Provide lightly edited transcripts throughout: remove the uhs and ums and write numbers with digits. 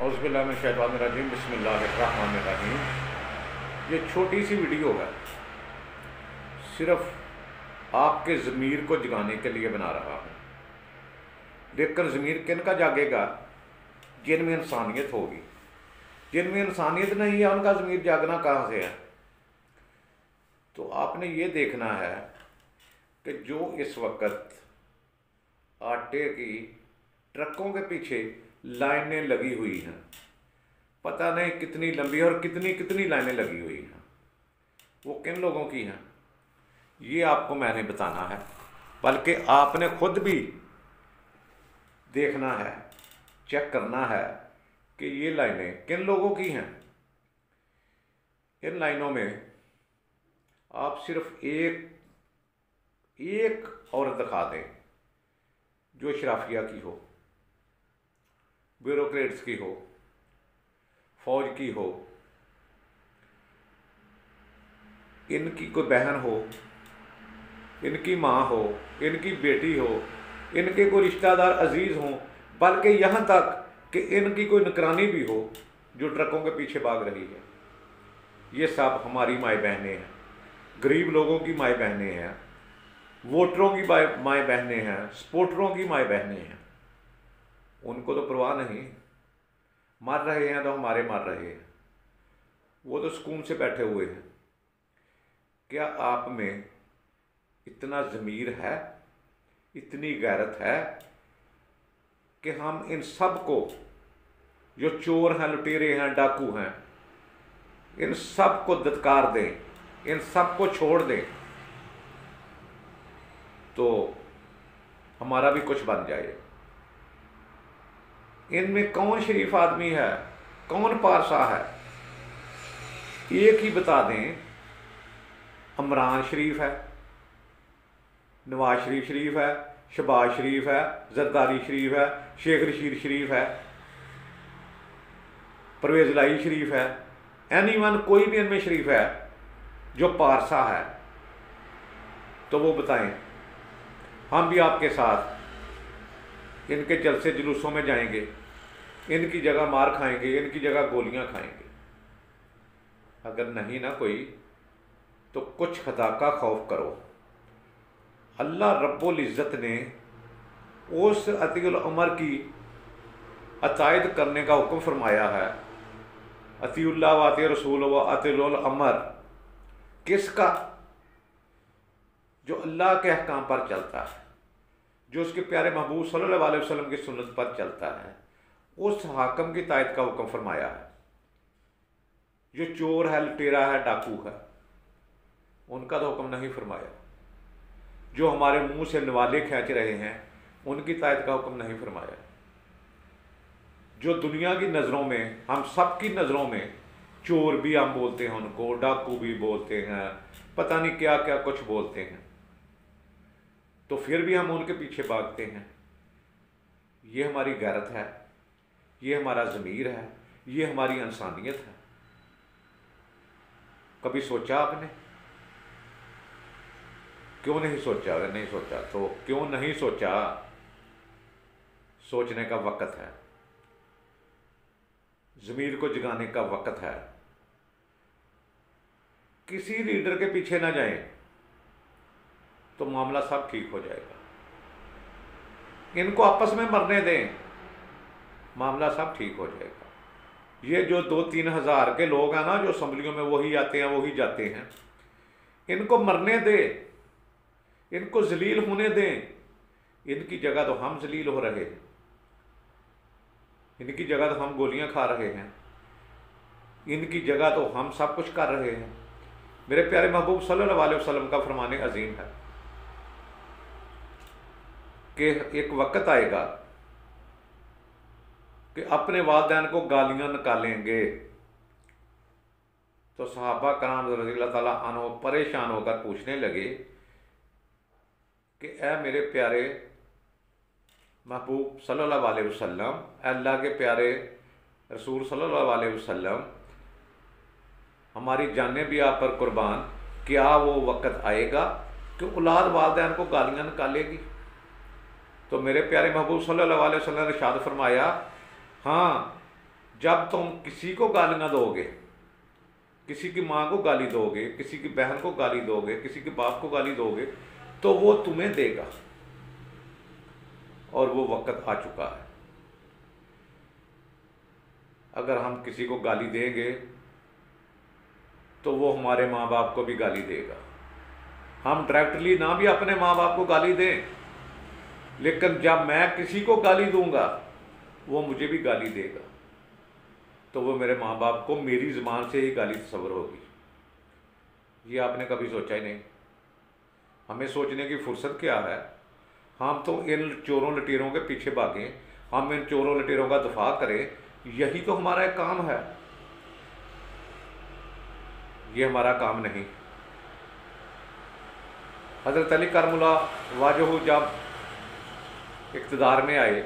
औज़ुबिल्लाहि मिनश शैतानिर रजीम बिस्मिल्लाहिर्रहमानिर्रहीम। ये छोटी सी वीडियो है, सिर्फ आपके ज़मीर को जगाने के लिए बना रहा हूँ। देखकर ज़मीर किन का जागेगा? जिनमें इंसानियत होगी। जिनमें इंसानियत नहीं है उनका ज़मीर जागना कहाँ से है? तो आपने ये देखना है कि जो इस वक्त आटे की ट्रकों के पीछे लाइनें लगी हुई हैं, पता नहीं कितनी लंबी और कितनी कितनी लाइनें लगी हुई हैं, वो किन लोगों की हैं ये आपको मैंने बताना है। बल्कि आपने खुद भी देखना है, चेक करना है कि ये लाइनें किन लोगों की हैं। इन लाइनों में आप सिर्फ एक औरत दिखा दें जो शराफिया की हो, ब्यूरोक्रेट्स की हो, फौज की हो, इनकी कोई बहन हो, इनकी माँ हो, इनकी बेटी हो, इनके कोई रिश्तेदार अजीज़ हों, बल्कि यहाँ तक कि इनकी कोई निगरानी भी हो जो ट्रकों के पीछे भाग रही है। ये सब हमारी माएँ बहनें हैं, गरीब लोगों की माएँ बहनें हैं, वोटरों की माएँ बहनें हैं, सपोर्टरों की माएँ बहनें हैं। उनको तो परवाह नहीं, मर रहे हैं तो हमारे मर रहे हैं, वो तो सुकून से बैठे हुए हैं। क्या आप में इतना ज़मीर है, इतनी गैरत है कि हम इन सब को, जो चोर हैं, लुटेरे हैं, डाकू हैं, इन सब को धत्कार दें, इन सब को छोड़ दें तो हमारा भी कुछ बन जाए। इनमें कौन शरीफ आदमी है, कौन पारसा है? एक ही बता दें, इमरान शरीफ है, नवाज शरीफ है, शहबाज शरीफ है, जरदारी शरीफ है, शेख रशीद शरीफ है, परवेज लाई शरीफ है, एनीवन कोई भी इनमें शरीफ है जो पारसा है तो वो बताएं। हम भी आपके साथ इनके जलसे जुलूसों में जाएंगे, इनकी जगह मार खाएंगे, इनकी जगह गोलियां खाएंगे। अगर नहीं ना कोई तो कुछ खुदा का खौफ करो। अल्लाह रब्बुल इज़्ज़त ने उस अतीउल अमर की अतायद करने का हुक्म फरमाया है। अतीउल्लाह व अती रसूल व अतीउल अमर किसका? जो अल्लाह के अहकाम पर चलता है, जो उसके प्यारे महबूब सल्लल्लाहु अलैहि वसल्लम की सुन्नत पर चलता है, उस हाकम की तायद का हुक्म फरमाया है। जो चोर है, लुटेरा है, डाकू है, उनका तो हुक्म नहीं फरमाया। जो हमारे मुंह से निवाले खींच रहे हैं उनकी तायद का हुक्म नहीं फरमाया। जो दुनिया की नज़रों में, हम सब की नज़रों में चोर भी हम बोलते हैं उनको, डाकू भी बोलते हैं, पता नहीं क्या क्या कुछ बोलते हैं, तो फिर भी हम उनके पीछे भागते हैं। ये हमारी गैरत है, ये हमारा ज़मीर है, ये हमारी इंसानियत है। कभी सोचा आपने? क्यों नहीं सोचा? अगर नहीं सोचा तो क्यों नहीं सोचा? सोचने का वक्त है, ज़मीर को जगाने का वक्त है। किसी लीडर के पीछे ना जाएं तो मामला सब ठीक हो जाएगा। इनको आपस में मरने दें, मामला सब ठीक हो जाएगा। ये जो 2-3 हज़ार के लोग हैं ना, जो असम्बलियों में वही आते हैं वही जाते हैं, इनको मरने दें, इनको जलील होने दें। इनकी जगह तो हम जलील हो रहे हैं, इनकी जगह तो हम गोलियां खा रहे हैं, इनकी जगह तो हम सब कुछ कर रहे हैं। मेरे प्यारे महबूब सल्लल्लाहु अलैहि वसल्लम का फरमाने अजीम है कि एक वक्त आएगा कि अपने वालिदैन को गालियां निकालेंगे। तो सहाबा कराम रज़ियल्लाहु ताला अन्हु परेशान होकर पूछने लगे कि ऐ मेरे प्यारे महबूब सल्लल्लाहु अलैहि वसल्लम, अल्लाह के प्यारे रसूल सल्लल्लाहु अलैहि वसल्लम, हमारी जानें भी आप पर कुर्बान, क्या वो वक्त आएगा कि औलाद वालिदैन को गालियां निकालेगी? तो मेरे प्यारे महबूब सल्लल्लाहु अलैहि वसल्लम ने इरशाद फरमाया, हाँ, जब तुम किसी को गालियाँ दोगे, किसी की माँ को गाली दोगे, किसी की बहन को गाली दोगे, किसी के बाप को गाली दोगे, तो वो तुम्हें देगा, और वो वक्त आ चुका है। अगर हम किसी को गाली देंगे तो वो हमारे माँ बाप को भी गाली देगा। हम डायरेक्टली ना भी अपने माँ बाप को गाली दें, लेकिन जब मैं किसी को गाली दूंगा वो मुझे भी गाली देगा, तो वो मेरे माँ बाप को मेरी ज़ुबान से ही गाली तस्वर होगी। ये आपने कभी सोचा ही नहीं। हमें सोचने की फुर्सत क्या है? हम तो इन चोरों लटेरों के पीछे भागें, हम इन चोरों लटेरों का दफा करें, यही तो हमारा एक काम है। ये हमारा काम नहीं। हज़रत अली करमुल्लाह वजहू जब इक़्तिदार में आए,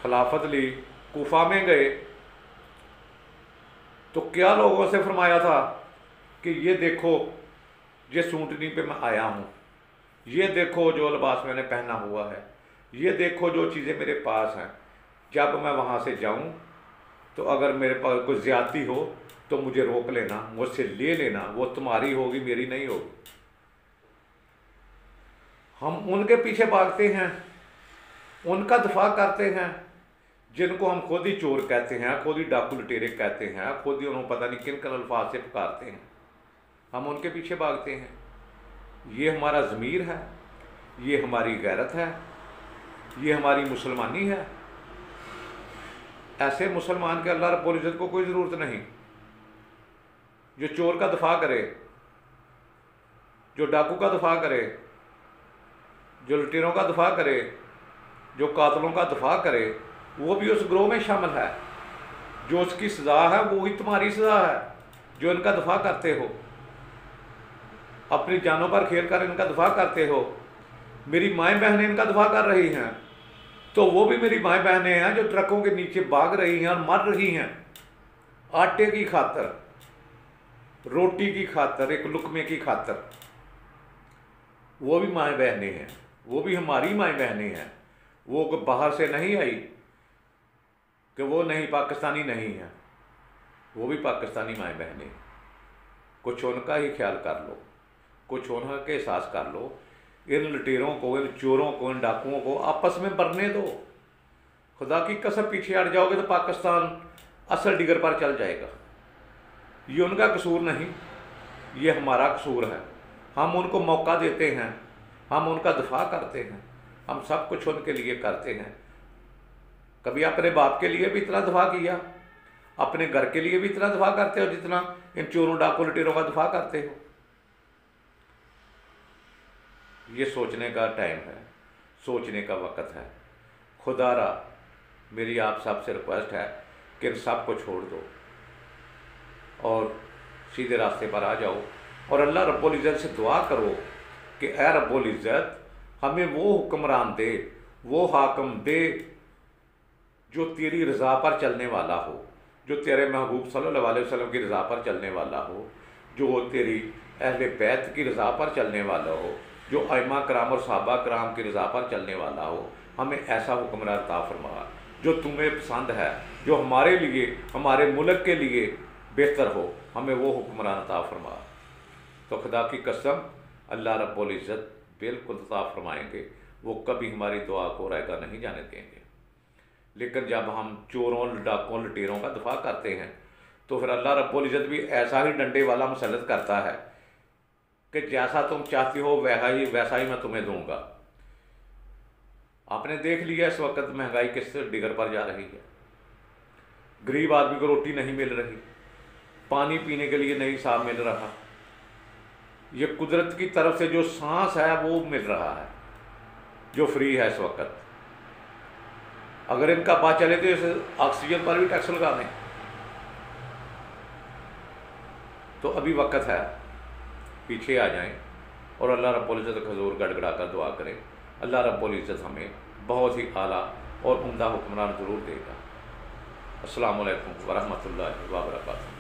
खिलाफत ली, कूफा में गए, तो क्या लोगों से फरमाया था कि ये देखो ये सूटनी पे मैं आया हूँ, ये देखो जो लिबास मैंने पहना हुआ है, ये देखो जो चीज़ें मेरे पास हैं, जब मैं वहाँ से जाऊँ तो अगर मेरे पास कोई ज़्यादती हो तो मुझे रोक लेना, मुझसे ले लेना, वो तुम्हारी होगी, मेरी नहीं होगी। हम उनके पीछे भागते हैं, उनका दफा करते हैं जिनको हम खुद ही चोर कहते हैं, खुद ही डाकू लुटेरे कहते हैं, खुद ही उन्होंने पता नहीं किन किन अल्फाज से पुकारते हैं। हम उनके पीछे भागते हैं। ये हमारा ज़मीर है, ये हमारी गैरत है, ये हमारी मुसलमानी है। ऐसे मुसलमान के अल्लाह रब्बुल इज़्ज़त को कोई ज़रूरत नहीं जो चोर का दफा करे, जो डाकू का दफा करे, जो लुटेरों का दफा करे, जो कातलों का दफा करे, वो भी उस ग्रोह में शामिल है। जो उसकी सज़ा है वो ही तुम्हारी सज़ा है, जो इनका दफा करते हो, अपनी जानों पर खेल कर इनका दफा करते हो। मेरी माएँ बहनें इनका दफा कर रही हैं, तो वो भी मेरी माएँ बहनें हैं जो ट्रकों के नीचे भाग रही हैं और मर रही हैं आटे की खातर, रोटी की खातर, एक लुकमे की खातर। वो भी माएँ बहनें हैं, वो भी हमारी माएँ बहनें हैं। वो बाहर से नहीं आई कि वो नहीं पाकिस्तानी नहीं है, वो भी पाकिस्तानी माएँ बहनें। कुछ उनका ही ख्याल कर लो, कुछ उनका एहसास कर लो। इन लुटेरों को, इन चोरों को, इन डाकुओं को आपस में मरने दो। खुदा की कसम पीछे हट जाओगे तो पाकिस्तान असल डिगर पर चल जाएगा। ये उनका कसूर नहीं, ये हमारा कसूर है। हम उनको मौका देते हैं, हम उनका दफा करते हैं, हम सब कुछ उनके लिए करते हैं। कभी अपने बाप के लिए भी इतना दफा किया, अपने घर के लिए भी इतना दफा करते हो जितना इन चोरों डाकू लुटेरों का दफा करते हो। ये सोचने का टाइम है, सोचने का वक़्त है। खुदारा मेरी आप सब से रिक्वेस्ट है कि इन सब को छोड़ दो और सीधे रास्ते पर आ जाओ और अल्लाह रब्बुल इज़्ज़त से दुआ करो कि ऐ रब्बुल इज़्ज़त हमें वो हुक्मरान दे, वो हाकम दे जो तेरी रज़ा पर चलने वाला हो, जो तेरे महबूब सल्लल्लाहु अलैहि वसल्लम की रज़ा पर चलने वाला हो, जो तेरी अहले बैत की रज़ा पर चलने वाला हो, जो आइमा कराम और सहाबा कराम की रज़ा पर चलने वाला हो। हमें ऐसा हुक्मरान अता फरमा जो तुम्हें पसंद है, जो हमारे लिए, हमारे मुल्क के लिए बेहतर हो। हमें वो हुक्मरान अता फरमा। तो खुदा की कसम अल्लाह रब्बुल इज़्ज़त बिल्कुल अता फरमाएंगे, वो कभी हमारी दुआ को रैगा नहीं जाने देंगे। लेकिन जब हम चोरों डाकों लुटेरों का दफा करते हैं तो फिर अल्लाह रब्बुल इज़्ज़त भी ऐसा ही डंडे वाला मुसल्लत करता है कि जैसा तुम चाहती हो वैसा ही मैं तुम्हें दूंगा। आपने देख लिया इस वक्त महंगाई किस डिगर पर जा रही है। गरीब आदमी को रोटी नहीं मिल रही, पानी पीने के लिए नहीं साफ मिल रहा। ये कुदरत की तरफ से जो सांस है वो मिल रहा है, जो फ्री है इस वक्त। अगर इनका बात चले तो इस ऑक्सीजन पर भी टैक्स लगा दें। तो अभी वक्त है, पीछे आ जाएं और अल्लाह रब्बुल इज़्ज़त का हुज़ूर गड़गड़ा कर दुआ करें। अल्लाह रब्बुल इज़्ज़त हमें बहुत ही आला और उम्दा हुक्मरान ज़रूर देगा। अस्सलामु अलैकुम व रहमतुल्लाहि व बरकातुहू।